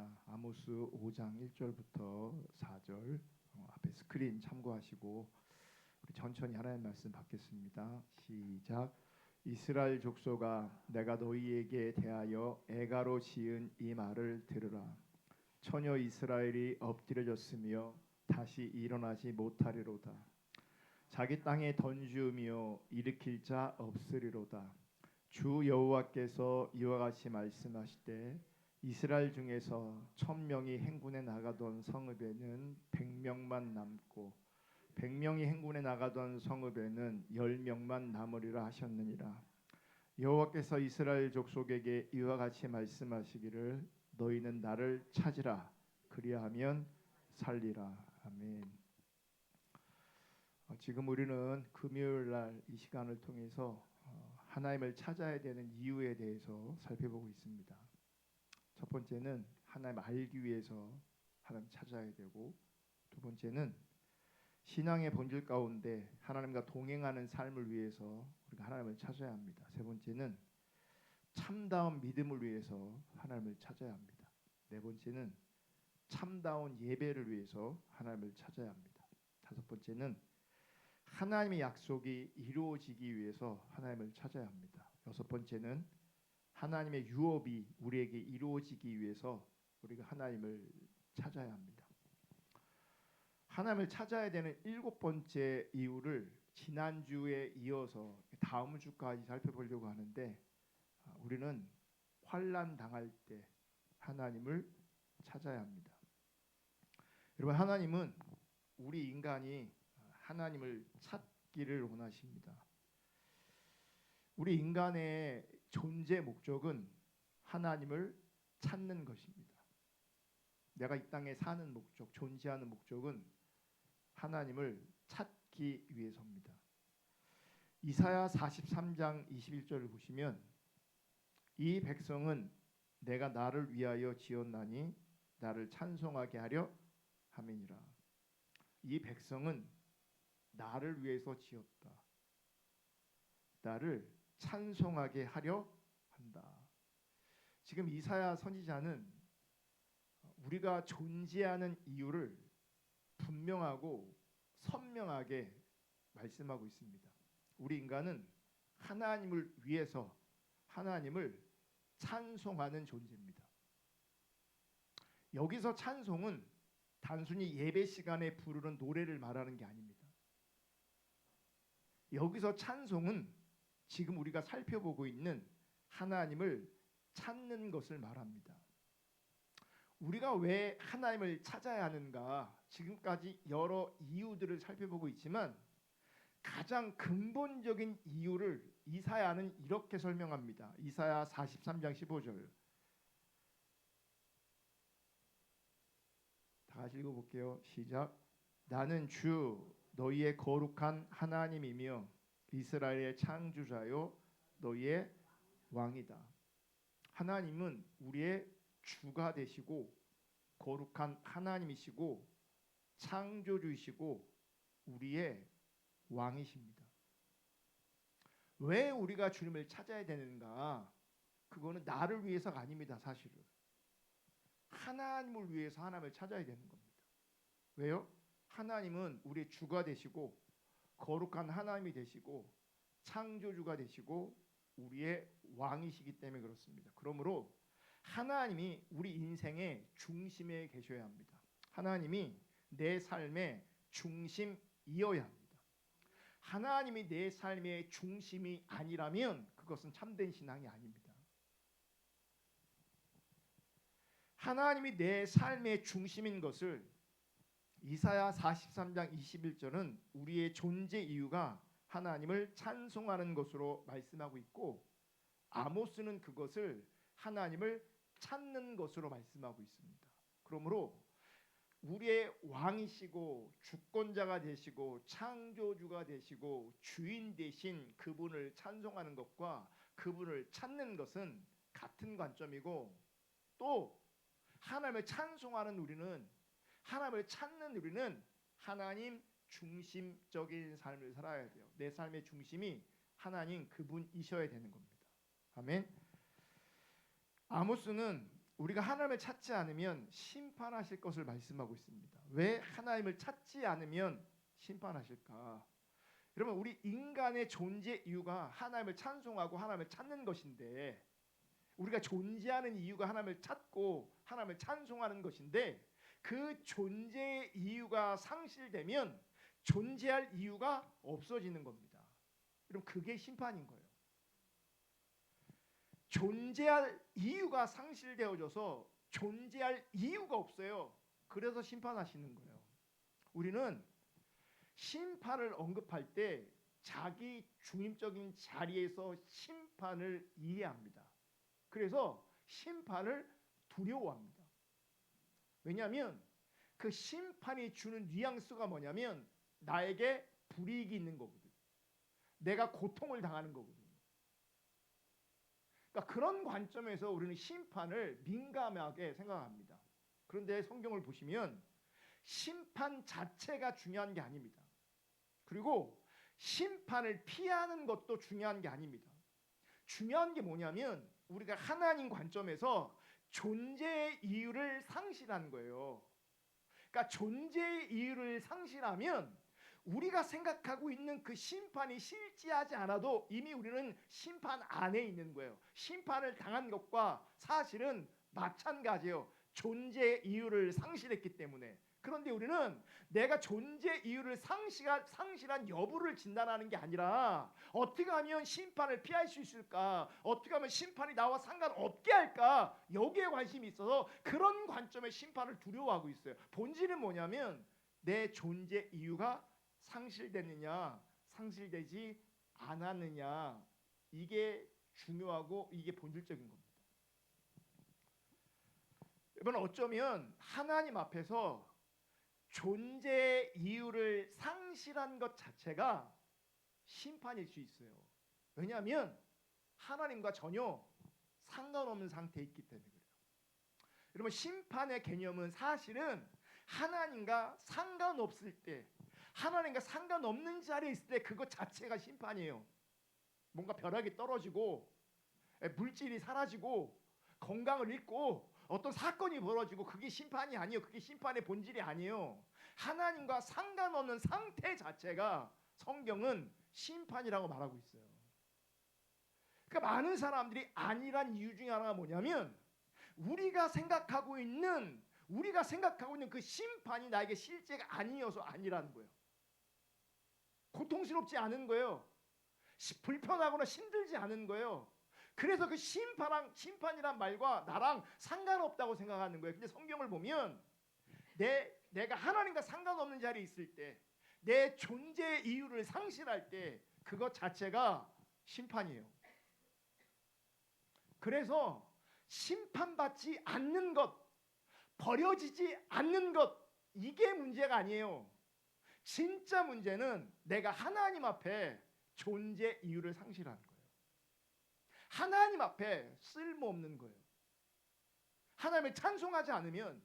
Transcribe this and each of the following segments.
있습니다. 아모스 5장 1절부터 4절 앞에 스크린 참고하시고 우리 천천히 하나님의 말씀 받겠습니다. 시작. 이스라엘 족속아, 내가 너희에게 대하여 애가로 지은 이 말을 들으라. 처녀 이스라엘이 엎드려졌으며 다시 일어나지 못하리로다. 자기 땅에 던지우며 일으킬 자 없으리로다. 주 여호와께서 이와 같이 말씀하시되 이스라엘 중에서 1000명이 행군에 나가던 성읍에는 100명만 남고 100명이 행군에 나가던 성읍에는 10명만 남으리라 하셨느니라. 여호와께서 이스라엘 족속에게 이와 같이 말씀하시기를 너희는 나를 찾으라. 그리하면 살리라. 아멘. 지금 우리는 금요일 날 이 시간을 통해서 하나님을 찾아야 되는 이유에 대해서 살펴보고 있습니다. 첫 번째는 하나님 알기 위해서 하나님 찾아야 되고, 두 번째는 신앙의 본질 가운데 하나님과 동행하는 삶을 위해서 우리가 하나님을 찾아야 합니다. 세 번째는 참다운 믿음을 위해서 하나님을 찾아야 합니다. 네 번째는 참다운 예배를 위해서 하나님을 찾아야 합니다. 다섯 번째는 하나님의 약속이 이루어지기 위해서 하나님을 찾아야 합니다. 여섯 번째는 하나님의 유업이 우리에게 이루어지기 위해서 우리가 하나님을 찾아야 합니다. 하나님을 찾아야 되는 일곱 번째 이유를 지난주에 이어서 다음 주까지 살펴보려고 하는데, 우리는 환난 당할 때 하나님을 찾아야 합니다. 여러분, 하나님은 우리 인간이 하나님을 찾기를 원하십니다. 우리 인간의 존재 목적은 하나님을 찾는 것입니다. 내가 이 땅에 사는 목적, 존재하는 목적은 하나님을 찾기 위해서입니다. 이사야 43장 21절을 보시면 이 백성은 내가 나를 위하여 지었나니 나를 찬송하게 하려 함이니라. 이 백성은 나를 위해서 지었다. 나를 찬송하게 하려 한다. 지금 이사야 선지자는 우리가 존재하는 이유를 분명하고 선명하게 말씀하고 있습니다. 우리 인간은 하나님을 위해서 하나님을 찬송하는 존재입니다. 여기서 찬송은 단순히 예배 시간에 부르는 노래를 말하는 게 아닙니다. 여기서 찬송은 지금 우리가 살펴보고 있는 하나님을 찾는 것을 말합니다. 우리가 왜 하나님을 찾아야 하는가? 지금까지 여러 이유들을 살펴보고 있지만 가장 근본적인 이유를 이사야는 이렇게 설명합니다. 이사야 43장 15절. 다 같이 읽어볼게요. 시작. 나는 주 너희의 거룩한 하나님이며 이스라엘의 창조자요 너희의 왕이다. 하나님은 우리의 주가 되시고 거룩한 하나님이시고 창조주이시고 우리의 왕이십니다. 왜 우리가 주님을 찾아야 되는가? 그거는 나를 위해서가 아닙니다. 사실은 하나님을 위해서 하나님을 찾아야 되는 겁니다. 왜요? 하나님은 우리의 주가 되시고 거룩한 하나님이 되시고 창조주가 되시고 우리의 왕이시기 때문에 그렇습니다. 그러므로 하나님이 우리 인생의 중심에 계셔야 합니다. 하나님이 내 삶의 중심이어야 합니다. 하나님이 내 삶의 중심이 아니라면 그것은 참된 신앙이 아닙니다. 하나님이 내 삶의 중심인 것을 이사야 43장 21절은 우리의 존재 이유가 하나님을 찬송하는 것으로 말씀하고 있고, 아모스는 그것을 하나님을 찾는 것으로 말씀하고 있습니다. 그러므로 우리의 왕이시고 주권자가 되시고 창조주가 되시고 주인 되신 그분을 찬송하는 것과 그분을 찾는 것은 같은 관점이고, 또 하나님을 찬송하는 우리는, 하나님을 찾는 우리는 하나님 중심적인 삶을 살아야 돼요. 내 삶의 중심이 하나님 그분이셔야 되는 겁니다. 아멘. 아모스는 우리가 하나님을 찾지 않으면 심판하실 것을 말씀하고 있습니다. 왜 하나님을 찾지 않으면 심판하실까? 여러분, 우리 인간의 존재 이유가 하나님을 찬송하고 하나님을 찾는 것인데, 우리가 존재하는 이유가 하나님을 찾고 하나님을 찬송하는 것인데, 그 존재의 이유가 상실되면 존재할 이유가 없어지는 겁니다. 그럼 그게 심판인 거예요. 존재할 이유가 상실되어져서 존재할 이유가 없어요. 그래서 심판하시는 거예요. 우리는 심판을 언급할 때 자기 중립적인 자리에서 심판을 이해합니다. 그래서 심판을 두려워합니다. 왜냐하면 그 심판이 주는 뉘앙스가 뭐냐면 나에게 불이익이 있는 거거든. 내가 고통을 당하는 거거든. 그러니까 그런 관점에서 우리는 심판을 민감하게 생각합니다. 그런데 성경을 보시면 심판 자체가 중요한 게 아닙니다. 그리고 심판을 피하는 것도 중요한 게 아닙니다. 중요한 게 뭐냐면 우리가 하나님 관점에서 존재의 이유를 상실한 거예요. 그러니까 존재의 이유를 상실하면 우리가 생각하고 있는 그 심판이 실지하지 않아도 이미 우리는 심판 안에 있는 거예요. 심판을 당한 것과 사실은 마찬가지예요. 존재의 이유를 상실했기 때문에. 그런데 우리는 내가 존재 이유를 상실한 여부를 진단하는 게 아니라 어떻게 하면 심판을 피할 수 있을까? 어떻게 하면 심판이 나와 상관없게 할까? 여기에 관심이 있어서 그런 관점의 심판을 두려워하고 있어요. 본질은 뭐냐면 내 존재 이유가 상실됐느냐, 상실되지 않았느냐, 이게 중요하고 이게 본질적인 겁니다. 여러분, 어쩌면 하나님 앞에서 존재의 이유를 상실한 것 자체가 심판일 수 있어요. 왜냐하면 하나님과 전혀 상관없는 상태에 있기 때문에 그래요. 여러분, 심판의 개념은 사실은 하나님과 상관없을 때, 하나님과 상관없는 자리에 있을 때 그것 자체가 심판이에요. 뭔가 벼락이 떨어지고 물질이 사라지고 건강을 잃고 어떤 사건이 벌어지고 그게 심판이 아니에요. 그게 심판의 본질이 아니에요. 하나님과 상관없는 상태 자체가 성경은 심판이라고 말하고 있어요. 그러니까 많은 사람들이 아니란 이유 중에 하나가 뭐냐면 우리가 생각하고 있는 그 심판이 나에게 실제가 아니어서 아니라는 거예요. 고통스럽지 않은 거예요. 불편하거나 힘들지 않은 거예요. 그래서 그 심판이란 말과 나랑 상관없다고 생각하는 거예요. 근데 성경을 보면 내가 하나님과 상관없는 자리에 있을 때, 내 존재의 이유를 상실할 때 그것 자체가 심판이에요. 그래서 심판받지 않는 것, 버려지지 않는 것, 이게 문제가 아니에요. 진짜 문제는 내가 하나님 앞에 존재 이유를 상실하는 거예요. 하나님 앞에 쓸모없는 거예요. 하나님을 찬송하지 않으면,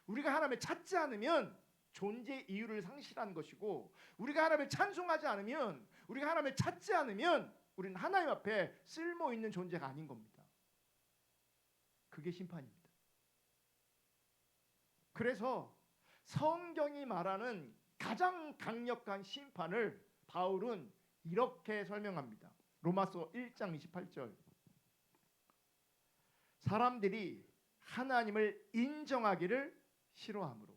우리가 하나님을 찾지 않으면 존재 이유를 상실한 것이고, 우리가 하나님을 찬송하지 않으면, 우리가 하나님을 찾지 않으면 우리는 하나님 앞에 쓸모있는 존재가 아닌 겁니다. 그게 심판입니다. 그래서 성경이 말하는 가장 강력한 심판을 바울은 이렇게 설명합니다. 로마서 1장 28절. 사람들이 하나님을 인정하기를 싫어하므로.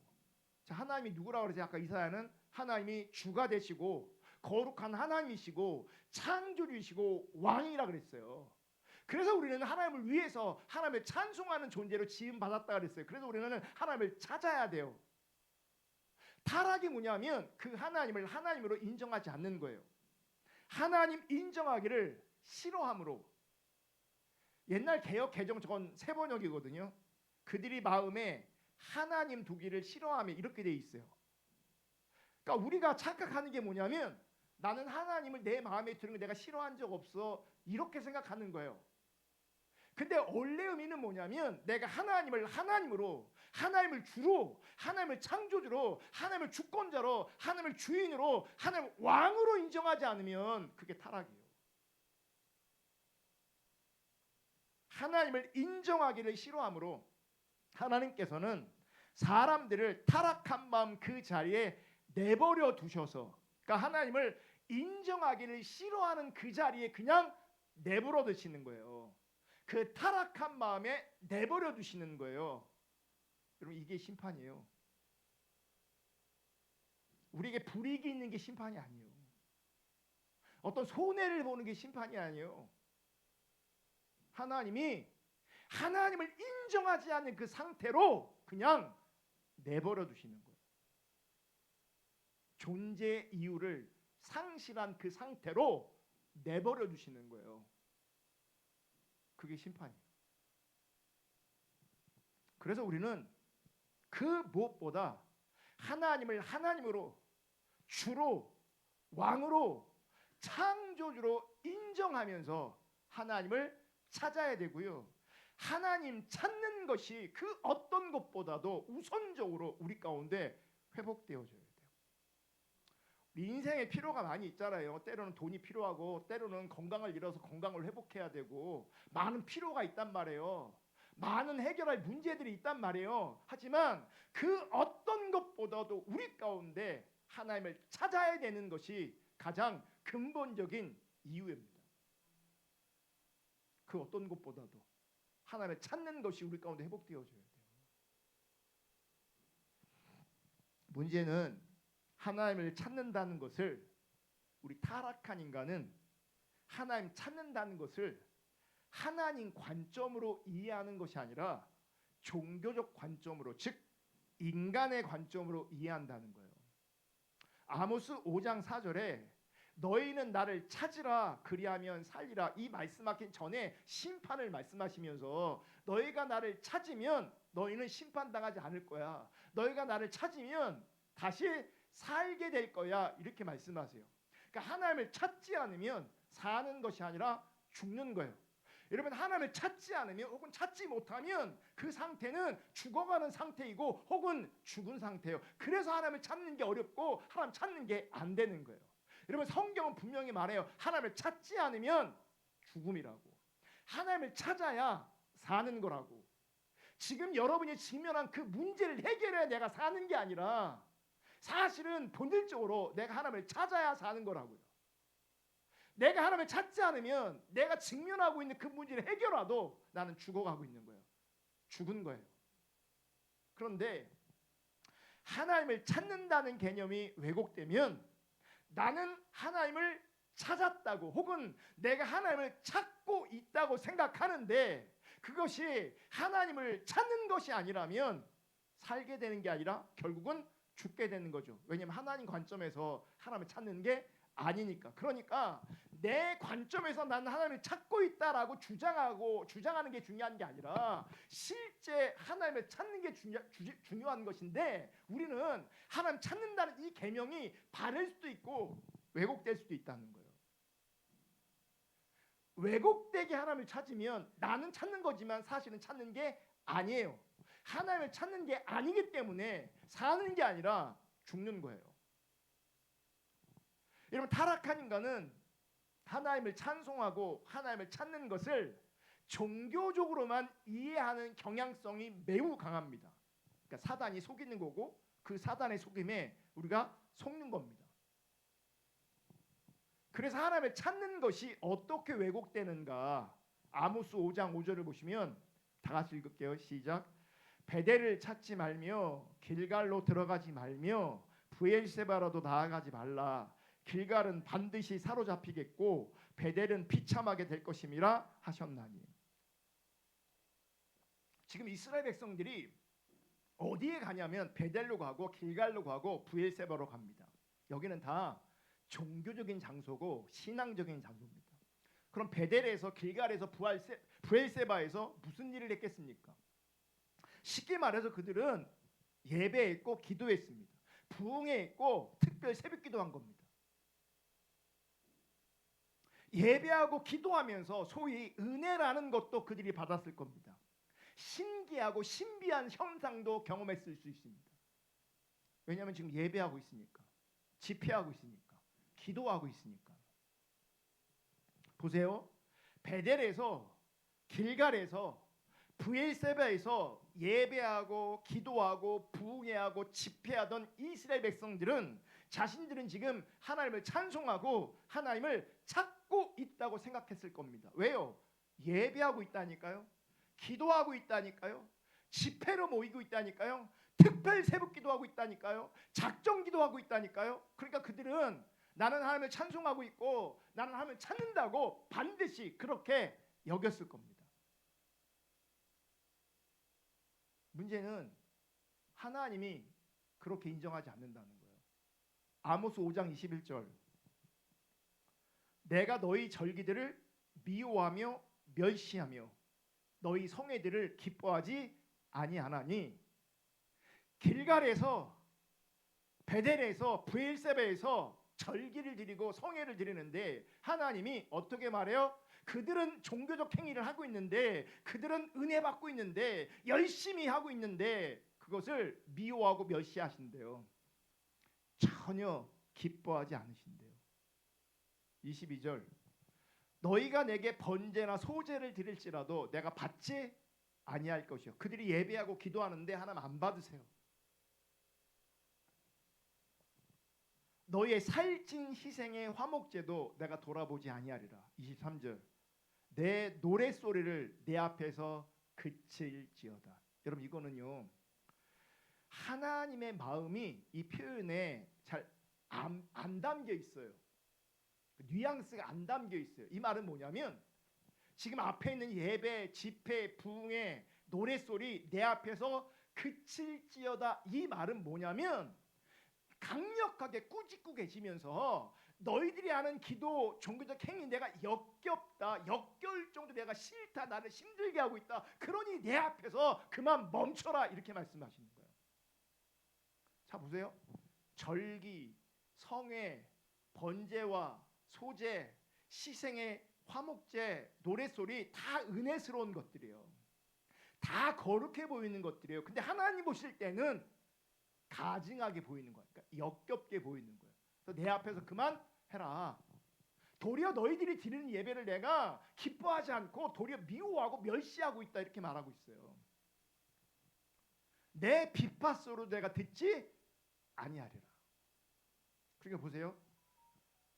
자, 하나님이 누구라고 그러지? 아까 이사야는 하나님이 주가 되시고 거룩한 하나님이시고 창조주이시고 왕이라 그랬어요. 그래서 우리는 하나님을 위해서 하나님을 찬송하는 존재로 지음 받았다 그랬어요. 그래서 우리는 하나님을 찾아야 돼요. 타락이 뭐냐면 그 하나님을 하나님으로 인정하지 않는 거예요. 하나님 인정하기를 싫어함으로. 옛날 개역 개정 저건 새 번역이거든요. 그들이 마음에 하나님 두기를 싫어하며 이렇게 돼 있어요. 그러니까 우리가 착각하는 게 뭐냐면 나는 하나님을 내 마음에 드는 걸 내가 싫어한 적 없어, 이렇게 생각하는 거예요. 근데 원래 의미는 뭐냐면 내가 하나님을 하나님으로, 하나님을 주로, 하나님을 창조주로, 하나님을 주권자로, 하나님을 주인으로, 하나님을 왕으로 인정하지 않으면 그게 타락이에요. 하나님을 인정하기를 싫어함으로 하나님께서는 사람들을 타락한 마음 그 자리에 내버려 두셔서, 그러니까 하나님을 인정하기를 싫어하는 그 자리에 그냥 내버려 두시는 거예요. 그 타락한 마음에 내버려 두시는 거예요. 여러분, 이게 심판이에요. 우리에게 불이익이 있는 게 심판이 아니에요. 어떤 손해를 보는 게 심판이 아니에요. 하나님이 하나님을 인정하지 않는 그 상태로 그냥 내버려 두시는 거예요. 존재 이유를 상실한 그 상태로 내버려 두시는 거예요. 그게 심판이에요. 그래서 우리는 그 무엇보다 하나님을 하나님으로, 주로, 왕으로, 창조주로 인정하면서 하나님을 찾아야 되고요. 하나님 찾는 것이 그 어떤 것보다도 우선적으로 우리 가운데 회복되어져야 돼요. 우리 인생에 필요가 많이 있잖아요. 때로는 돈이 필요하고, 때로는 건강을 잃어서 건강을 회복해야 되고, 많은 필요가 있단 말이에요. 많은 해결할 문제들이 있단 말이에요. 하지만 그 어떤 것보다도 우리 가운데 하나님을 찾아야 되는 것이 가장 근본적인 이유입니다. 그 어떤 것보다도 하나님을 찾는 것이 우리 가운데 회복되어져야 돼요. 문제는 하나님을 찾는다는 것을, 우리 타락한 인간은 하나님 찾는다는 것을 하나님 관점으로 이해하는 것이 아니라 종교적 관점으로, 즉 인간의 관점으로 이해한다는 거예요. 아모스 5장 4절에 너희는 나를 찾으라 그리하면 살리라, 이 말씀하기 전에 심판을 말씀하시면서 너희가 나를 찾으면 너희는 심판당하지 않을 거야, 너희가 나를 찾으면 다시 살게 될 거야, 이렇게 말씀하세요. 그러니까 하나님을 찾지 않으면 사는 것이 아니라 죽는 거예요. 여러분, 하나님을 찾지 않으면 혹은 찾지 못하면 그 상태는 죽어가는 상태이고 혹은 죽은 상태예요. 그래서 하나님을 찾는 게 어렵고 하나님 찾는 게 안 되는 거예요. 여러분, 성경은 분명히 말해요. 하나님을 찾지 않으면 죽음이라고. 하나님을 찾아야 사는 거라고. 지금 여러분이 직면한 그 문제를 해결해야 내가 사는 게 아니라 사실은 본질적으로 내가 하나님을 찾아야 사는 거라고요. 내가 하나님을 찾지 않으면 내가 직면하고 있는 그 문제를 해결하도 나는 죽어가고 있는 거예요. 죽은 거예요. 그런데 하나님을 찾는다는 개념이 왜곡되면 나는 하나님을 찾았다고 혹은 내가 하나님을 찾고 있다고 생각하는데, 그것이 하나님을 찾는 것이 아니라면 살게 되는 게 아니라 결국은 죽게 되는 거죠. 왜냐하면 하나님 관점에서 하나님을 찾는 게 아니니까. 그러니까 내 관점에서 나는 하나님을 찾고 있다라고 주장하는 게 중요한 게 아니라 실제 하나님을 찾는 게 중요한 것인데, 우리는 하나님 찾는다는 이 계명이 바를 수도 있고 왜곡될 수도 있다는 거예요. 왜곡되게 하나님을 찾으면 나는 찾는 거지만 사실은 찾는 게 아니에요. 하나님을 찾는 게 아니기 때문에 사는 게 아니라 죽는 거예요. 여러분, 타락한 인간은 하나님을 찬송하고 하나님을 찾는 것을 종교적으로만 이해하는 경향성이 매우 강합니다. 그러니까 사단이 속이는 거고 그 사단의 속임에 우리가 속는 겁니다. 그래서 하나님을 찾는 것이 어떻게 왜곡되는가? 아모스 5장 5절을 보시면 다 같이 읽을게요. 시작. 베델을 찾지 말며 길갈로 들어가지 말며 브엘세바로도 나아가지 말라. 길갈은 반드시 사로잡히겠고 베델은 비참하게 될 것임이라 하셨나니. 지금 이스라엘 백성들이 어디에 가냐면 베델로 가고 길갈로 가고 브엘세바로 갑니다. 여기는 다 종교적인 장소고 신앙적인 장소입니다. 그럼 베델에서 길갈에서 브엘세바에서 무슨 일을 했겠습니까? 쉽게 말해서 그들은 예배했고 기도했습니다. 부흥회했고 특별 새벽기도한 겁니다. 예배하고 기도하면서 소위 은혜라는 것도 그들이 받았을 겁니다. 신기하고 신비한 현상도 경험했을 수 있습니다. 왜냐하면 지금 예배하고 있으니까, 집회하고 있으니까, 기도하고 있으니까. 보세요. 베델에서, 길갈에서, 브엘세바에서 예배하고 기도하고 부흥회하고 집회하던 이스라엘 백성들은 자신들은 지금 하나님을 찬송하고 하나님을 찾고 있다고 생각했을 겁니다. 왜요? 예배하고 있다니까요. 기도하고 있다니까요. 집회로 모이고 있다니까요. 특별 새벽 기도하고 있다니까요. 작정 기도하고 있다니까요. 그러니까 그들은 나는 하나님을 찬송하고 있고 나는 하나님을 찾는다고 반드시 그렇게 여겼을 겁니다. 문제는 하나님이 그렇게 인정하지 않는다는 거예요. 아모스 5장 21절 내가 너희 절기들을 미워하며 멸시하며 너희 성회들을 기뻐하지 아니하나니 길갈에서 베델에서 브엘세바에서 절기를 드리고 성회를 드리는데 하나님이 어떻게 말해요? 그들은 종교적 행위를 하고 있는데 그들은 은혜 받고 있는데 열심히 하고 있는데 그것을 미워하고 멸시하신대요. 전혀 기뻐하지 않으신대요. 22절 너희가 내게 번제나 소제를 드릴지라도 내가 받지 아니할 것이요. 그들이 예배하고 기도하는데 하나님 안 받으세요. 너희의 살찐 희생의 화목제도 내가 돌아보지 아니하리라. 23절 내 노랫소리를 내 앞에서 그칠지어다. 여러분 이거는요 하나님의 마음이 이 표현에 잘 안 담겨 있어요. 뉘앙스가 안 담겨 있어요. 이 말은 뭐냐면 지금 앞에 있는 예배, 집회, 부흥회, 노랫소리 내 앞에서 그칠지어다. 이 말은 뭐냐면 강력하게 꾸짖고 계시면서 너희들이 하는 기도, 종교적 행위 내가 역겹다, 역겨울 정도 내가 싫다, 나를 힘들게 하고 있다. 그러니 내 앞에서 그만 멈춰라 이렇게 말씀하시는 거예요. 자 보세요. 절기, 성회, 번제와 소제, 시생의 화목제, 노랫소리 다 은혜스러운 것들이에요. 다 거룩해 보이는 것들이에요. 근데 하나님 보실 때는 가증하게 보이는 거예요. 그러니까 역겹게 보이는 거예요. 그래서 내 앞에서 그만 해라. 도리어 너희들이 드리는 예배를 내가 기뻐하지 않고 도리어 미워하고 멸시하고 있다 이렇게 말하고 있어요. 내 비파소로 내가 듣지 아니하리라. 그러니까 보세요.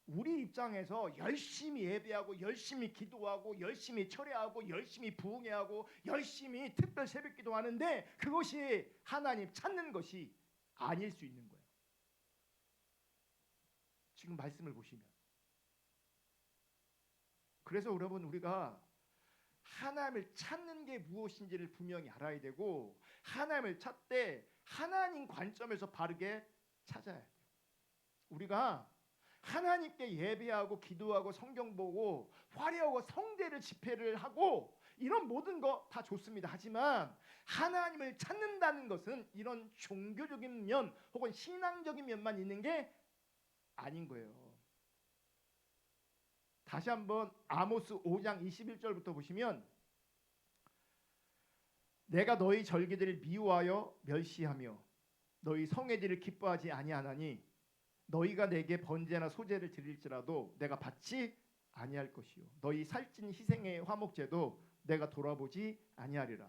우리 입장에서 열심히 예배하고 열심히 기도하고 열심히 철회하고 열심히 부흥회하고 열심히 특별 새벽 기도하는데 그것이 하나님 찾는 것이 아닐 수 있는 거예요. 지금 말씀을 보시면. 그래서 여러분 우리가 하나님을 찾는 게 무엇인지를 분명히 알아야 되고 하나님을 찾되 하나님 관점에서 바르게 찾아야 돼요. 우리가 하나님께 예배하고 기도하고 성경 보고 화려하고 성대를 집회를 하고 이런 모든 거 다 좋습니다. 하지만 하나님을 찾는다는 것은 이런 종교적인 면 혹은 신앙적인 면만 있는 게 아닌 거예요. 다시 한번 아모스 5장 21절부터 보시면 내가 너희 절기들을 미워하여 멸시하며 너희 성회들을 기뻐하지 아니하나니 너희가 내게 번제나 소제를 드릴지라도 내가 받지 아니할 것이요 너희 살찐 희생의 화목제도 내가 돌아보지 아니하리라.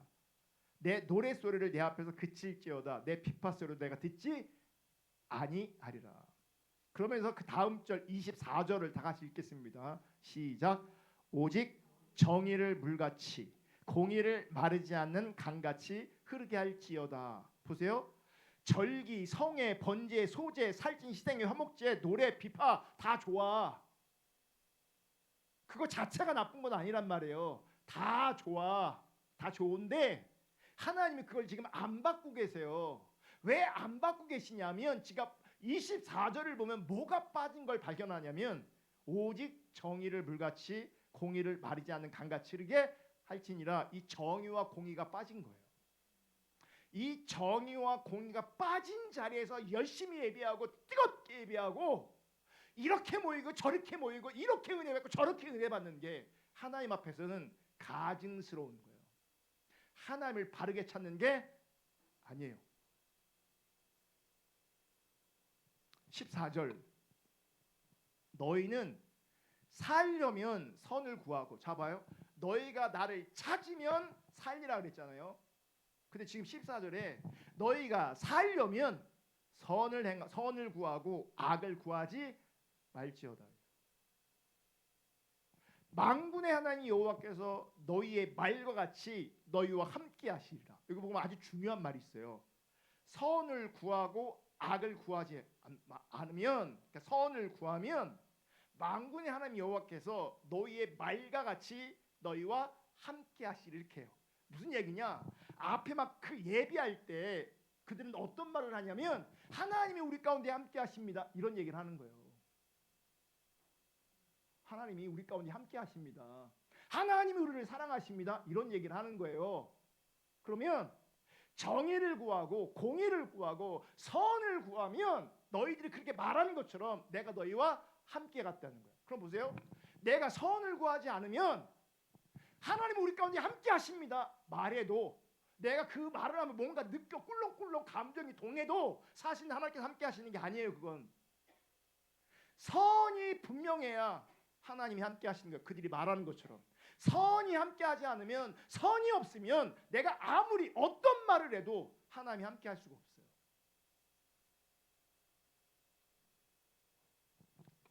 내 노랫소리를 내 앞에서 그칠지어다 내 비파소리를 내가 듣지 아니하리라. 그러면서 그 다음 절 24절을 다 같이 읽겠습니다. 시작. 오직 정의를 물같이 공의를 마르지 않는 강같이 흐르게 할지어다. 보세요. 절기, 성회, 번제, 소제, 살찐 희생의 화목제, 노래, 비파 다 좋아. 그거 자체가 나쁜 건 아니란 말이에요. 다 좋아. 다 좋은데 하나님이 그걸 지금 안 받고 계세요. 왜 안 받고 계시냐면 지금 24절을 보면 뭐가 빠진 걸 발견하냐면 오직 정의를 물같이 공의를 마르지 않는 강같이 흐르게 할지니라. 이 정의와 공의가 빠진 거예요. 이 정의와 공의가 빠진 자리에서 열심히 예배하고 뜨겁게 예배하고 이렇게 모이고 저렇게 모이고 이렇게 은혜 받고 저렇게 은혜 받는 게 하나님 앞에서는 가증스러운 거예요. 하나님을 바르게 찾는 게 아니에요. 14절 너희는 살려면 선을 구하고. 자 봐요. 너희가 나를 찾으면 살리라 그랬잖아요. 근데 지금 14절에 너희가 살려면 선을 구하고 악을 구하지 말지어다. 만군의 하나님 여호와께서 너희의 말과 같이 너희와 함께 하시리라. 여기 보면 아주 중요한 말이 있어요. 선을 구하고 악을 구하지 않으면, 그러니까 선을 구하면 만군의 하나님 여호와께서 너희의 말과 같이 너희와 함께 하시리, 이렇게 해요. 무슨 얘기냐? 앞에 막 그 예비할 때 그들은 어떤 말을 하냐면 하나님이 우리 가운데 함께 하십니다, 이런 얘기를 하는 거예요. 하나님이 우리 가운데 함께 하십니다. 하나님이 우리를 사랑하십니다, 이런 얘기를 하는 거예요. 그러면 정의를 구하고 공의를 구하고 선을 구하면 너희들이 그렇게 말하는 것처럼 내가 너희와 함께 갔다는 거예요. 그럼 보세요. 내가 선을 구하지 않으면 하나님 우리 가운데 함께 하십니다 말해도, 내가 그 말을 하면 뭔가 느껴 꿀렁꿀렁 감정이 동해도 사실은 하나님께서 함께 하시는 게 아니에요. 그건 선이 분명해야 하나님이 함께 하시는 거예요. 그들이 말하는 것처럼 선이 함께 하지 않으면, 선이 없으면 내가 아무리 어떤 말을 해도 하나님이 함께 할 수가 없어요.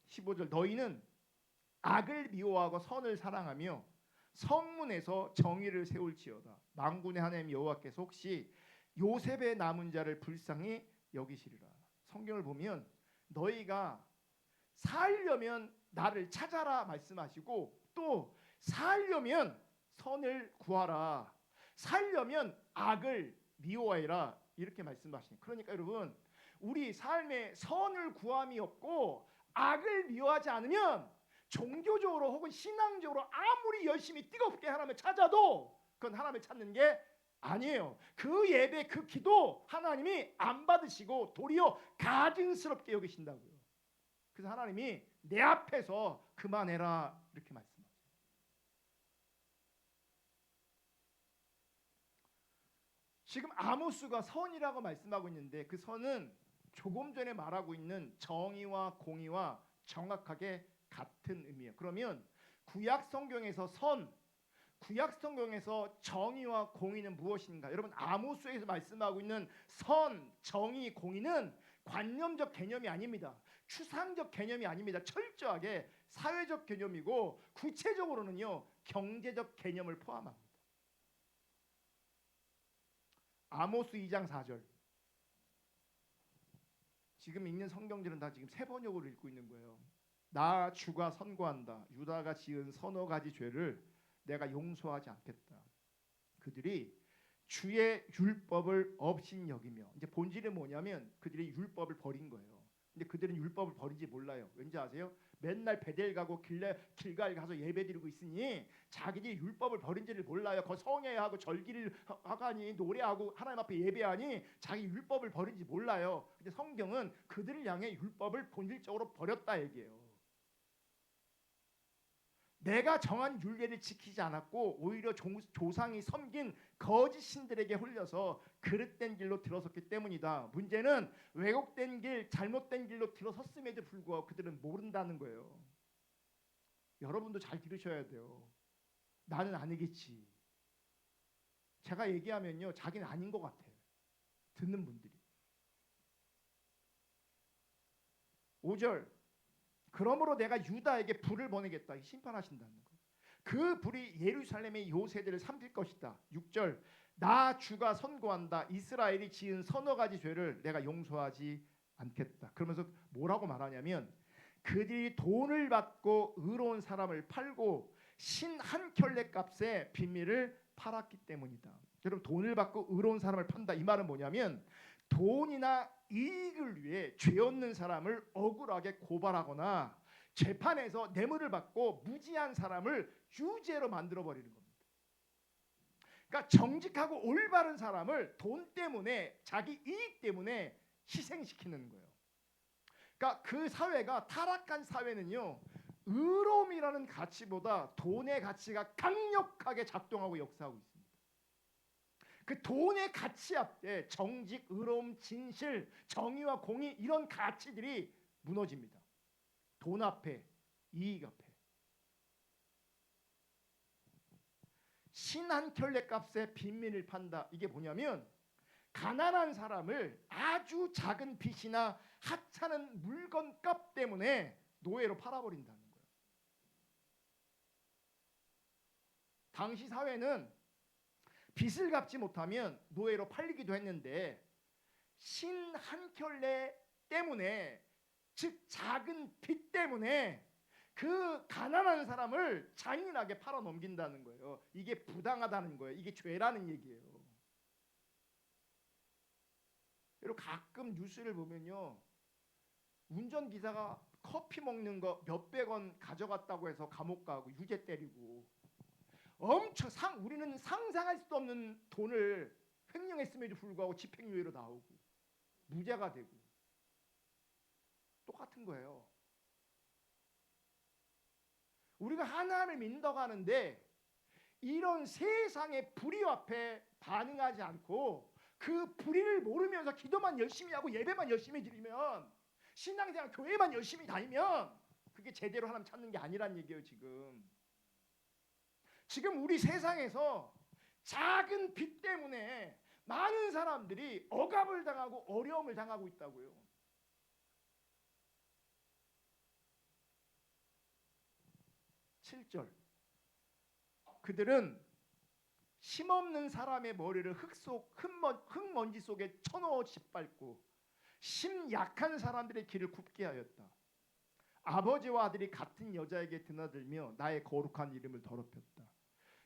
15절 너희는 악을 미워하고 선을 사랑하며 성문에서 정의를 세울지어다. 만군의 하나님 여호와께서 혹시 요셉의 남은 자를 불쌍히 여기시리라. 성경을 보면 너희가 살려면 나를 찾아라 말씀하시고, 또 살려면 선을 구하라, 살려면 악을 미워해라, 이렇게 말씀하시니, 그러니까 여러분 우리 삶에 선을 구함이 없고 악을 미워하지 않으면 종교적으로 혹은 신앙적으로 아무리 열심히 뜨겁게 하나님을 찾아도 그건 하나님을 찾는 게 아니에요. 그 예배, 그 기도 하나님이 안 받으시고 도리어 가증스럽게 여기신다고요. 그래서 하나님이 내 앞에서 그만해라, 이렇게 말씀하세요. 지금 아모스가 선이라고 말씀하고 있는데 그 선은 조금 전에 말하고 있는 정의와 공의와 정확하게 같은 의미예요. 그러면 구약 성경에서 구약 성경에서 정의와 공의는 무엇인가? 여러분 아모스에서 말씀하고 있는 선, 정의, 공의는 관념적 개념이 아닙니다. 추상적 개념이 아닙니다. 철저하게 사회적 개념이고 구체적으로는요 경제적 개념을 포함합니다. 아모스 2장 4절. 지금 읽는 성경들은 다 지금 세 번역으로 읽고 있는 거예요. 나 주가 선고한다. 유다가 지은 서너 가지 죄를 내가 용서하지 않겠다. 그들이 주의 율법을 업신여기며, 이제 본질이 뭐냐면 그들이 율법을 버린 거예요. 근데 그들은 율법을 버린지 몰라요. 왠지 아세요? 맨날 베델 가고 길갈 가서 예배드리고 있으니 자기들이 율법을 버린지를 몰라요. 거 성회하고 절기를 하가니 노래하고 하나님 앞에 예배하니 자기 율법을 버린지 몰라요. 근데 성경은 그들을 향해 율법을 본질적으로 버렸다 얘기예요. 내가 정한 율례를 지키지 않았고 오히려 조상이 섬긴 거짓 신들에게 홀려서 그릇된 길로 들어섰기 때문이다. 문제는 왜곡된 길, 잘못된 길로 들어섰음에도 불구하고 그들은 모른다는 거예요. 여러분도 잘 들으셔야 돼요. 나는 아니겠지. 제가 얘기하면요 자기는 아닌 것 같아요. 듣는 분들이. 5절 그러므로 내가 유다에게 불을 보내겠다. 심판하신다는 거예요. 그 불이 예루살렘의 요새들을 삼킬 것이다. 6절 나 주가 선고한다. 이스라엘이 지은 서너 가지 죄를 내가 용서하지 않겠다. 그러면서 뭐라고 말하냐면 그들이 돈을 받고 의로운 사람을 팔고 신 한 켤레 값에 빈미를 팔았기 때문이다. 여러분 돈을 받고 의로운 사람을 판다. 이 말은 뭐냐면 돈이나 이익을 위해 죄 없는 사람을 억울하게 고발하거나 재판에서 뇌물을 받고 무지한 사람을 유죄로 만들어버리는 겁니다. 그러니까 정직하고 올바른 사람을 돈 때문에 자기 이익 때문에 희생시키는 거예요. 그러니까 그 사회가 타락한 사회는요 의로움이라는 가치보다 돈의 가치가 강력하게 작동하고 역사하고 있습니다. 그 돈의 가치 앞에 정직, 의로움, 진실, 정의와 공의 이런 가치들이 무너집니다. 돈 앞에, 이익 앞에. 신 한 켤레 값에 빈민을 판다. 이게 뭐냐면 가난한 사람을 아주 작은 빚이나 하찮은 물건값 때문에 노예로 팔아버린다는 거예요. 당시 사회는 빚을 갚지 못하면 노예로 팔리기도 했는데 신 한 켤레 때문에, 즉 작은 빚 때문에 그 가난한 사람을 잔인하게 팔아넘긴다는 거예요. 이게 부당하다는 거예요. 이게 죄라는 얘기예요. 그리고 가끔 뉴스를 보면요, 운전기사가 커피 먹는 거 몇백 원 가져갔다고 해서 감옥 가고 유죄 때리고, 엄청 우리는 상상할 수도 없는 돈을 횡령했음에도 불구하고 집행유예로 나오고 무죄가 되고, 똑같은 거예요. 우리가 하나님을 믿는다고 하는데 이런 세상의 불의 앞에 반응하지 않고 그 불의를 모르면서 기도만 열심히 하고 예배만 열심히 드리면, 신앙생활 교회만 열심히 다니면 그게 제대로 하나님 찾는 게 아니란 얘기예요. 지금 우리 세상에서 작은 빚 때문에 많은 사람들이 억압을 당하고 어려움을 당하고 있다고요. 7절, 그들은 힘없는 사람의 머리를 흙먼지 속에 쳐넣어 짓밟고 심 약한 사람들의 길을 굽게 하였다. 아버지와 아들이 같은 여자에게 드나들며 나의 거룩한 이름을 더럽혔다.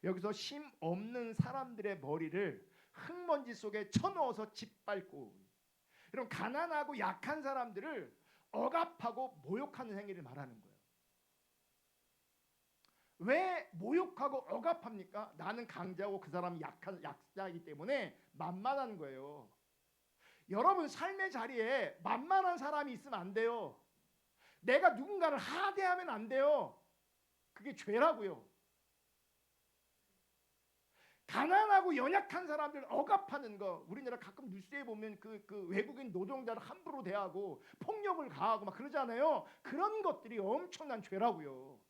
여기서 심 없는 사람들의 머리를 흙먼지 속에 쳐넣어서 짓밟고, 이런 가난하고 약한 사람들을 억압하고 모욕하는 행위를 말하는 거예요. 왜 모욕하고 억압합니까? 나는 강자고 그 사람이 약자이기 때문에 만만한 거예요. 여러분 삶의 자리에 만만한 사람이 있으면 안 돼요. 내가 누군가를 하대하면 안 돼요. 그게 죄라고요. 가난하고 연약한 사람들 억압하는 거, 우리나라 가끔 뉴스에 보면 그 외국인 노동자를 함부로 대하고 폭력을 가하고 막 그러잖아요. 그런 것들이 엄청난 죄라고요.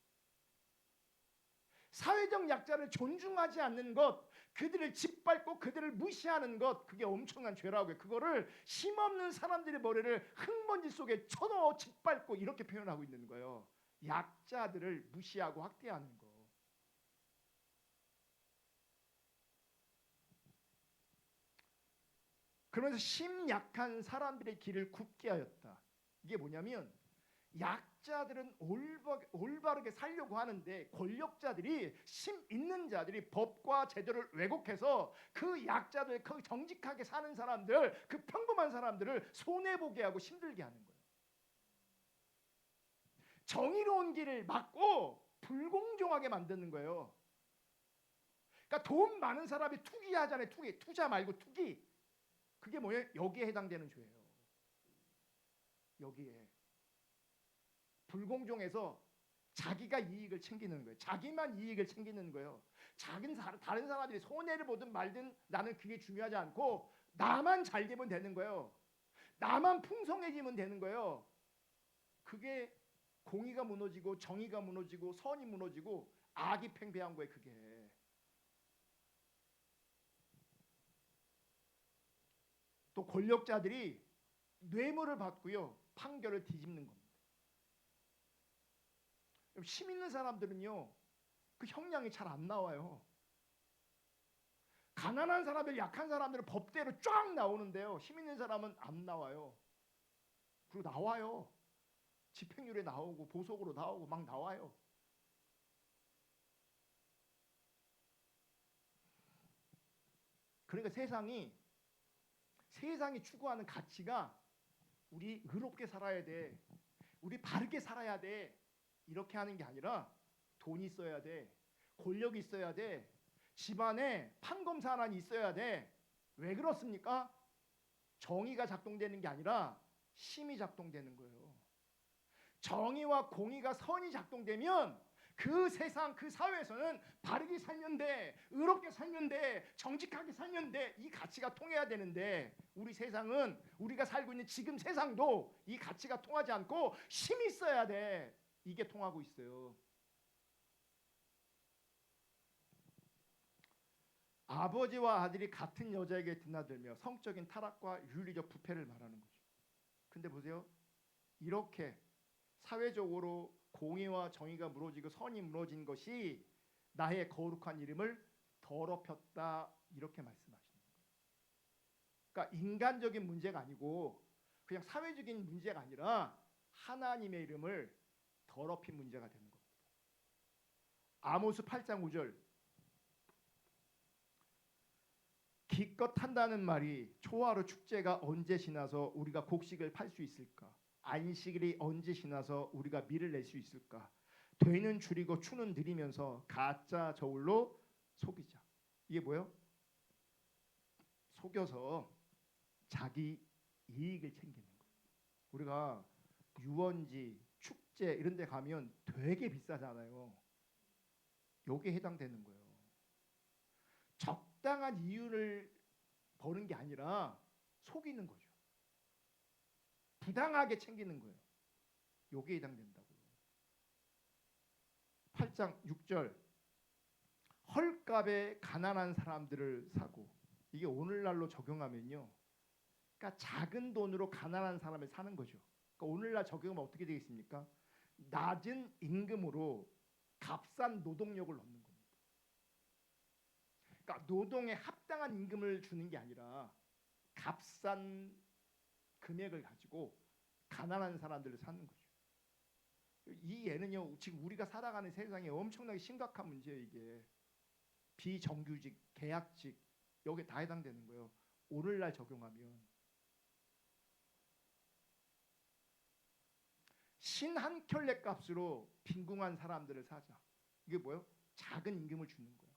사회적 약자를 존중하지 않는 것, 그들을 짓밟고 그들을 무시하는 것, 그게 엄청난 죄라고요. 그거를 힘없는 사람들의 머리를 흙먼지 속에 쳐넣어 짓밟고 이렇게 표현하고 있는 거예요. 약자들을 무시하고 학대하는 거. 그러면서 심약한 사람들의 길을 굽게 하였다. 이게 뭐냐면 약자들은 올바르게 살려고 하는데 권력자들이, 심 있는 자들이 법과 제도를 왜곡해서 그 약자들, 그 정직하게 사는 사람들, 그 평범한 사람들을 손해보게 하고 힘들게 하는 거예요. 정의로운 길을 막고 불공정하게 만드는 거예요. 그러니까 돈 많은 사람이 투기하잖아요. 투자 말고 투기. 그게 뭐예요? 여기에 해당되는 죄예요. 여기에 불공정해서 자기가 이익을 챙기는 거예요. 자기만 이익을 챙기는 거예요. 다른 사람들이 손해를 보든 말든 나는 그게 중요하지 않고 나만 잘 되면 되는 거예요. 나만 풍성해지면 되는 거예요. 그게 공의가 무너지고 정의가 무너지고 선이 무너지고 악이 팽배한 거예요. 그게. 또 권력자들이 뇌물을 받고요, 판결을 뒤집는 겁니다. 힘 있는 사람들은요, 그 형량이 잘 안 나와요. 가난한 사람들, 약한 사람들은 법대로 쫙 나오는데요, 힘 있는 사람은 안 나와요. 그리고 나와요. 집행유예 나오고 보석으로 나오고 막 나와요. 그러니까 세상이 추구하는 가치가 우리 의롭게 살아야 돼, 우리 바르게 살아야 돼, 이렇게 하는 게 아니라 돈이 있어야 돼, 권력이 있어야 돼, 집안에 판검사안이 있어야 돼. 왜 그렇습니까? 정의가 작동되는 게 아니라 힘이 작동되는 거예요. 정의와 공의가 선이 작동되면 그 세상, 그 사회에서는 바르게 살면 돼, 의롭게 살면 돼, 정직하게 살면 돼, 이 가치가 통해야 되는데, 우리 세상은, 우리가 살고 있는 지금 세상도 이 가치가 통하지 않고 힘이 있어야 돼, 이게 통하고 있어요. 아버지와 아들이 같은 여자에게 드나들며 성적인 타락과 윤리적 부패를 말하는 거죠. 근데 보세요. 이렇게 사회적으로 공의와 정의가 무너지고 선이 무너진 것이 나의 거룩한 이름을 더럽혔다 이렇게 말씀하시는 거예요. 그러니까 인간적인 문제가 아니고 그냥 사회적인 문제가 아니라 하나님의 이름을 더럽힌 문제가 되는 겁니다. 아모스 8장 5절 기껏 한다는 말이 초하루 축제가 언제 지나서 우리가 곡식을 팔 수 있을까? 안식일이 언제 지나서 우리가 밀을 낼 수 있을까? 되는 줄이고 추는 들이면서 가짜 저울로 속이자. 이게 뭐예요? 속여서 자기 이익을 챙기는 거예요. 우리가 유원지, 축제 이런 데 가면 되게 비싸잖아요. 여기에 해당되는 거예요. 적당한 이유를 버는 게 아니라 속이는 거죠. 부당하게 챙기는 거예요. 여기에 해당된다고요. 8장 6절 헐값에 가난한 사람들을 사고 이게 오늘날로 적용하면요. 그러니까 작은 돈으로 가난한 사람을 사는 거죠. 그러니까 오늘날 적용하면 어떻게 되겠습니까? 낮은 임금으로 값싼 노동력을 얻는 겁니다. 그러니까 노동에 합당한 임금을 주는 게 아니라 값싼 금액을 가지고 가난한 사람들을 사는 거죠. 이 예는요 지금 우리가 살아가는 세상에 엄청나게 심각한 문제예요. 이게 비정규직, 계약직 여기에 다 해당되는 거예요. 오늘날 적용하면 신 한 켤레 값으로 빈궁한 사람들을 사자. 이게 뭐예요? 작은 임금을 주는 거예요.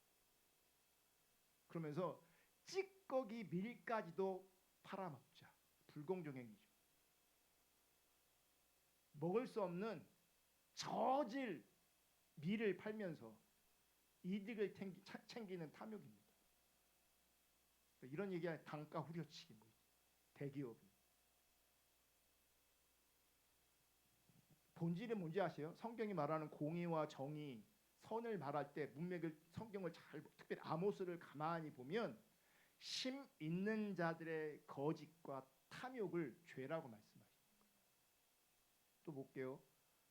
그러면서 찌꺼기 밀까지도 팔아먹자. 불공정행위죠. 먹을 수 없는 저질 밀을 팔면서 이득을 챙기는 탐욕입니다. 이런 얘기가 단가 후려치기 뭐 대기업이. 본질이 뭔지 아세요? 성경이 말하는 공의와 정의, 선을 말할 때 문맥을 성경을 잘 특별히 아모스를 가만히 보면 심 있는 자들의 거짓과 탐욕을 죄라고 말씀하십니다. 또 볼게요.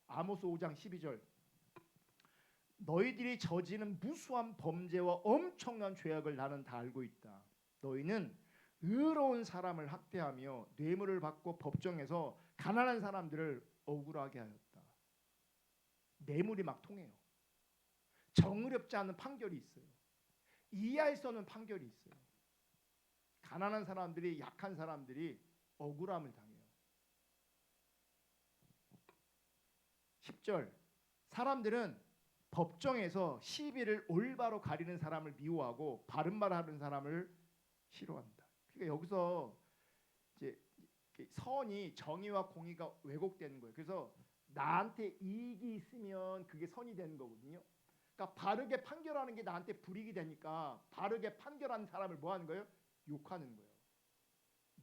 아모스 5장 12절 너희들이 저지른 무수한 범죄와 엄청난 죄악을 나는 다 알고 있다. 너희는 의로운 사람을 학대하며 뇌물을 받고 법정에서 가난한 사람들을 억울하게 하였다. 뇌물이 막 통해요. 정의롭지 않은 판결이 있어요. 이해할 수 없는 판결이 있어요. 가난한 사람들이 약한 사람들이 억울함을 당해요. 10절 사람들은 법정에서 시비를 올바로 가리는 사람을 미워하고 바른 말 하는 사람을 싫어한다. 그러니까 여기서 이제 선이 정의와 공의가 왜곡되는 거예요. 그래서 나한테 이익이 있으면 그게 선이 되는 거거든요. 그러니까 바르게 판결하는 게 나한테 불이익이 되니까 바르게 판결하는 사람을 뭐 하는 거예요? 욕하는 거예요.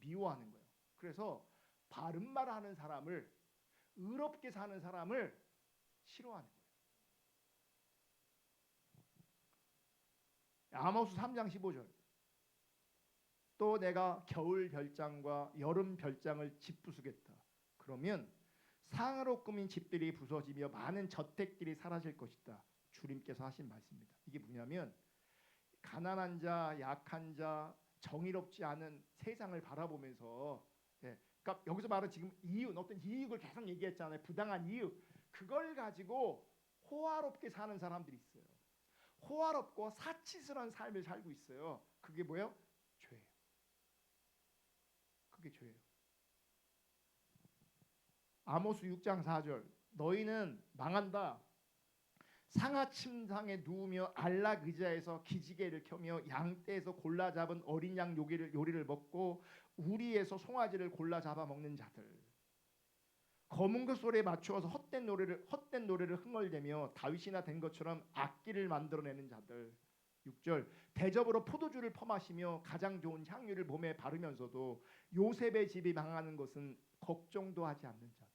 미워하는 거예요. 그래서 바른 말 하는 사람을 의롭게 사는 사람을 싫어하는 거예요. 아모스 3장 15절 또 내가 겨울 별장과 여름 별장을 짓부수겠다. 그러면 상으로 꾸민 집들이 부서지며 많은 저택들이 사라질 것이다. 주님께서 하신 말씀입니다. 이게 뭐냐면 가난한 자, 약한 자, 정의롭지 않은 세상을 바라보면서 그러니까 여기서 말은 지금 이유, 어떤 이익을 계속 얘기했잖아요. 부당한 이유. 그걸 가지고 호화롭게 사는 사람들이 있어요. 호화롭고 사치스러운 삶을 살고 있어요. 그게 뭐예요? 죄예요. 그게 죄예요. 아모스 6장 4절 너희는 망한다. 상하침상에 누우며 안락 의자에서 기지개를 켜며 양떼에서 골라 잡은 어린 양 요리를 먹고 우리에서 송아지를 골라 잡아 먹는 자들. 검은그 소리에 맞추어서 헛된 노래를 흥얼대며 다윗이나 된 것처럼 악기를 만들어내는 자들. 6절 대접으로 포도주를 퍼마시며 가장 좋은 향유를 몸에 바르면서도 요셉의 집이 망하는 것은 걱정도 하지 않는 자들.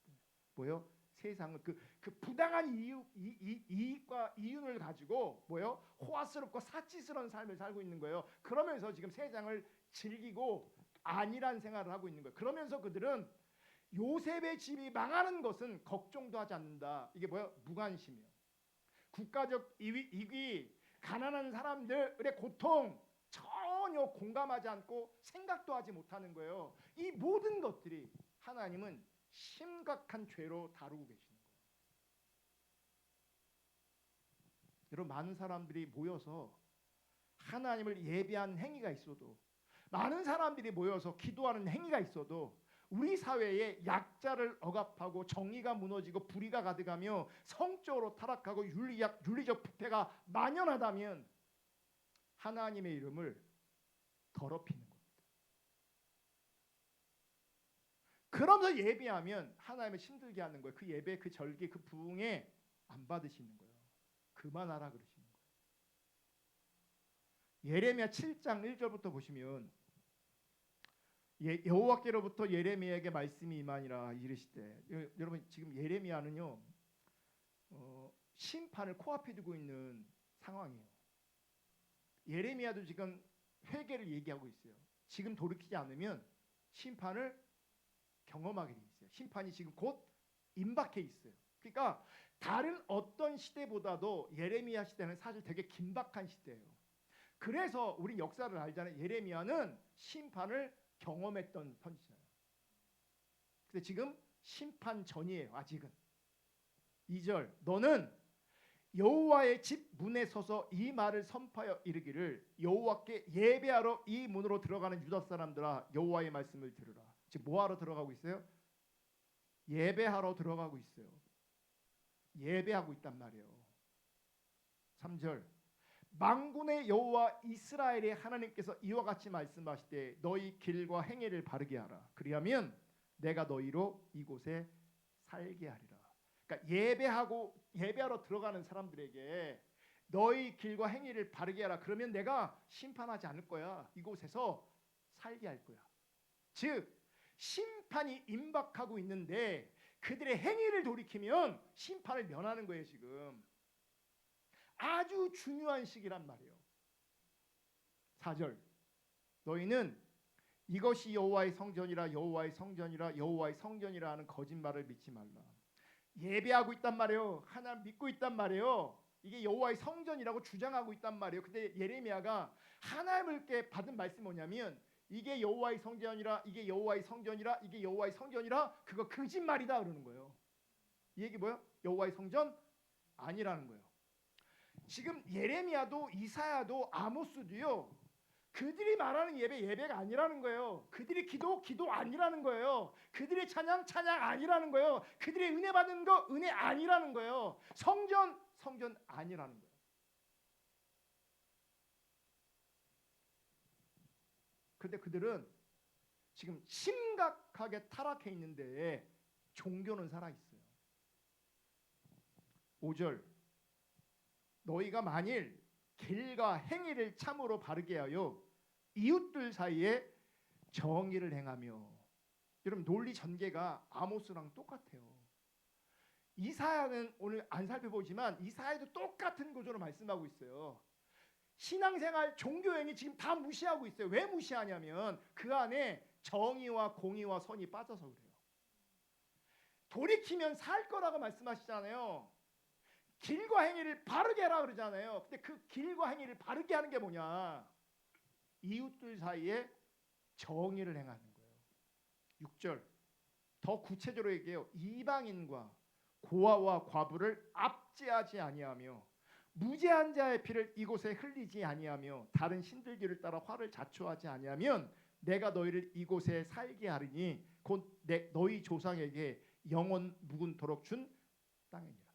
뭐요? 세상은 그 부당한 이익과 이윤을 가지고 뭐요? 호화스럽고 사치스러운 삶을 살고 있는 거예요. 그러면서 지금 세상을 즐기고 안일한 생활을 하고 있는 거예요. 그러면서 그들은 요셉의 집이 망하는 것은 걱정도 하지 않는다. 이게 뭐야? 무관심이에요. 국가적 이익이 가난한 사람들의 고통 전혀 공감하지 않고 생각도 하지 못하는 거예요. 이 모든 것들이 하나님은 심각한 죄로 다루고 계시는 거예요. 여러분, 많은 사람들이 모여서 하나님을 예배하는 행위가 있어도, 많은 사람들이 모여서 기도하는 행위가 있어도 우리 사회에 약자를 억압하고 정의가 무너지고 불의가 가득하며 성적으로 타락하고 윤리적 부패가 만연하다면 하나님의 이름을 더럽히는 겁니다. 그러면서 예배하면 하나님을 힘들게 하는 거예요. 그 예배, 그 절기, 그 부흥에 안 받으시는 거예요. 그만하라 그러시는 거예요. 예레미야 7장 1절부터 보시면 여호와께로부터 예레미야에게 말씀이 임하니라 이르시되, 여러분 지금 예레미야는요 심판을 코앞에 두고 있는 상황이에요. 예레미야도 지금 회개를 얘기하고 있어요. 지금 돌이키지 않으면 심판을 경험하게 돼 있어요. 심판이 지금 곧 임박해 있어요. 그러니까 다른 어떤 시대보다도 예레미야 시대는 사실 되게 긴박한 시대예요. 그래서 우리 역사를 알잖아요. 예레미야는 심판을 경험했던 선지자예요. 근데 지금 심판 전이에요. 아직은. 2절, 너는 여호와의 집 문에 서서 이 말을 선포하여 이르기를, 여호와께 예배하러 이 문으로 들어가는 유다 사람들아, 여호와의 말씀을 들으라. 지금 뭐하러 들어가고 있어요? 예배하러 들어가고 있어요. 예배하고 있단 말이에요. 3절, 만군의 여호와 이스라엘의 하나님께서 이와 같이 말씀하시되 너희 길과 행위를 바르게 하라. 그리하면 내가 너희로 이곳에 살게 하리라. 그러니까 예배하러 들어가는 사람들에게 너희 길과 행위를 바르게 하라. 그러면 내가 심판하지 않을 거야. 이곳에서 살게 할 거야. 즉 심판이 임박하고 있는데 그들의 행위를 돌이키면 심판을 면하는 거예요. 지금 아주 중요한 시기란 말이에요. 4절, 너희는 이것이 여호와의 성전이라 여호와의 성전이라 여호와의 성전이라 하는 거짓말을 믿지 말라. 예배하고 있단 말이에요. 하나님 믿고 있단 말이에요. 이게 여호와의 성전이라고 주장하고 있단 말이에요. 근데 예레미야가 하나님께 받은 말씀이 뭐냐면 이게 여호와의 성전이라, 이게 여호와의 성전이라, 이게 여호와의 성전이라, 그거 거짓말이다 그러는 거예요. 이 얘기 뭐예요? 여호와의 성전 아니라는 거예요. 지금 예레미야도 이사야도 아모스도요, 그들이 말하는 예배가 아니라는 거예요. 그들이 기도 아니라는 거예요. 그들의 찬양 아니라는 거예요. 그들의 은혜 받는 거 은혜 아니라는 거예요. 성전 아니라는 거예요. 그런데 그들은 지금 심각하게 타락해 있는데 종교는 살아 있어요. 5절, 너희가 만일 길과 행위를 참으로 바르게 하여 이웃들 사이에 정의를 행하며, 여러분 논리 전개가 아모스랑 똑같아요. 이사야는 오늘 안 살펴보지만 이사야도 똑같은 구조로 말씀하고 있어요. 신앙생활, 종교행위 지금 다 무시하고 있어요. 왜 무시하냐면 그 안에 정의와 공의와 선이 빠져서 그래요. 돌이키면 살 거라고 말씀하시잖아요. 길과 행위를 바르게 하라 그러잖아요. 근데 그 길과 행위를 바르게 하는 게 뭐냐? 이웃들 사이에 정의를 행하는 거예요. 6절, 더 구체적으로 얘기해요. 이방인과 고아와 과부를 압제하지 아니하며 무죄한 자의 피를 이곳에 흘리지 아니하며 다른 신들기를 따라 화를 자초하지 아니하면 내가 너희를 이곳에 살게 하리니 곧 너희 조상에게 영원 묵은토록 준 땅이니라.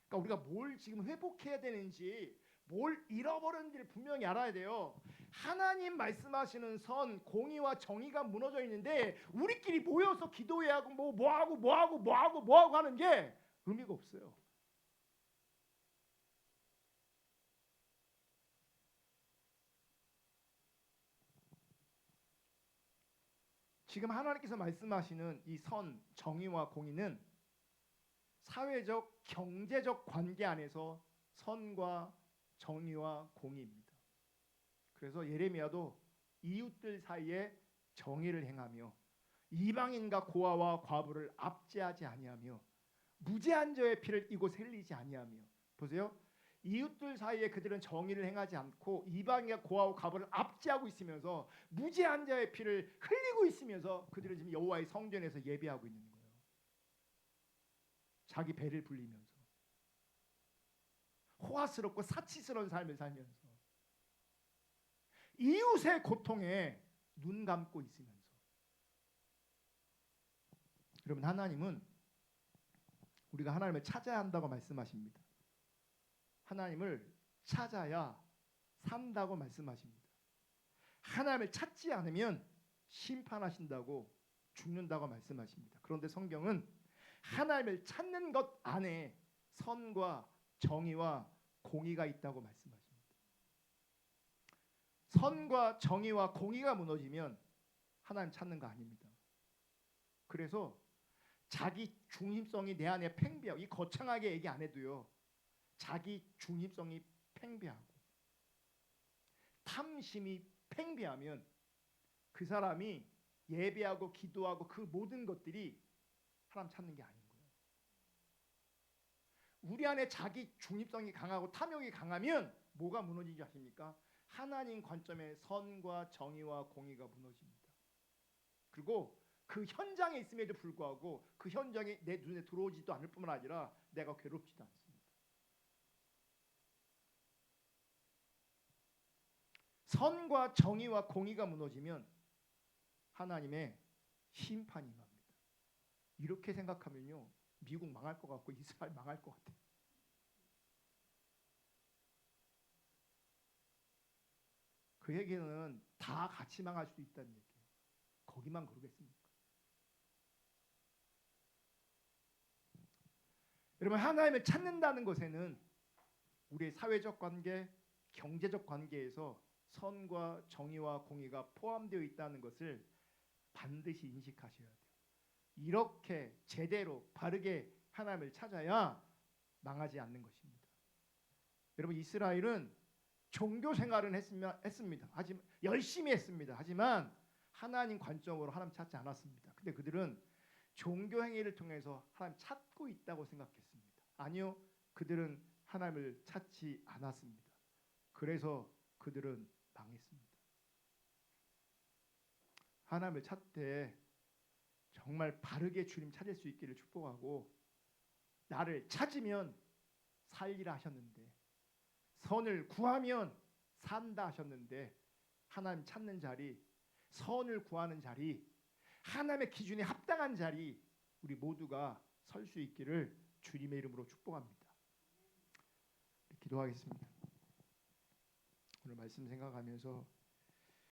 그러니까 우리가 뭘 지금 회복해야 되는지, 뭘 잃어버렸는지를 분명히 알아야 돼요. 하나님 말씀하시는 선, 공의와 정의가 무너져 있는데 우리끼리 모여서 기도해야 하고 뭐하고 하는 게 의미가 없어요. 지금 하나님께서 말씀하시는 이 선, 정의와 공의는 사회적, 경제적 관계 안에서 선과 정의와 공의입니다. 그래서 예레미야도 이웃들 사이에 정의를 행하며 이방인과 고아와 과부를 압제하지 아니하며 무죄한 자의 피를 이곳 흘리지 아니하며, 보세요. 이웃들 사이에 그들은 정의를 행하지 않고 이방인과 고아와 과부를 압제하고 있으면서 무죄한 자의 피를 흘리고 있으면서 그들은 지금 여호와의 성전에서 예배하고 있는 거예요. 자기 배를 불리면서 호화스럽고 사치스러운 삶을 살면서 이웃의 고통에 눈 감고 있으면서. 여러분, 하나님은 우리가 하나님을 찾아야 한다고 말씀하십니다. 하나님을 찾아야 산다고 말씀하십니다. 하나님을 찾지 않으면 심판하신다고, 죽는다고 말씀하십니다. 그런데 성경은 하나님을 찾는 것 안에 선과 정의와 공의가 있다고 말씀하십니다. 선과 정의와 공의가 무너지면 하나님 찾는 거 아닙니다. 그래서 자기 중심성이 내 안에 팽배하고, 이 거창하게 얘기 안 해도요, 자기 중심성이 팽배하고 탐심이 팽배하면 그 사람이 예배하고 기도하고 그 모든 것들이 하나님 찾는 게 아닌 거예요. 우리 안에 자기 중립성이 강하고 탐욕이 강하면 뭐가 무너지지 아십니까? 하나님 관점의 선과 정의와 공의가 무너집니다. 그리고 그 현장에 있음에도 불구하고 그 현장이 내 눈에 들어오지도 않을 뿐만 아니라 내가 괴롭지도 않습니다. 선과 정의와 공의가 무너지면 하나님의 심판이 임합니다. 이렇게 생각하면요, 미국 망할 것 같고 이스라엘 망할 것 같아요. 그 얘기는 다 같이 망할 수 있다는 얘기예요. 거기만 그러겠습니까? 여러분, 하나님을 찾는다는 것에는 우리의 사회적 관계, 경제적 관계에서 선과 정의와 공의가 포함되어 있다는 것을 반드시 인식하셔야 돼요. 이렇게 제대로 바르게 하나님을 찾아야 망하지 않는 것입니다. 여러분, 이스라엘은 종교 생활은 했습니다. 하지만 열심히 했습니다. 하지만 하나님 관점으로 하나님 찾지 않았습니다. 근데 그들은 종교 행위를 통해서 하나님 찾고 있다고 생각했습니다. 아니요, 그들은 하나님을 찾지 않았습니다. 그래서 그들은 망했습니다. 하나님을 찾되 정말 바르게 주님 찾을 수 있기를 축복하고, 나를 찾으면 살리라 하셨는데, 선을 구하면 산다 하셨는데, 하나님 찾는 자리, 선을 구하는 자리, 하나님의 기준에 합당한 자리, 우리 모두가 설 수 있기를 주님의 이름으로 축복합니다. 기도하겠습니다. 오늘 말씀 생각하면서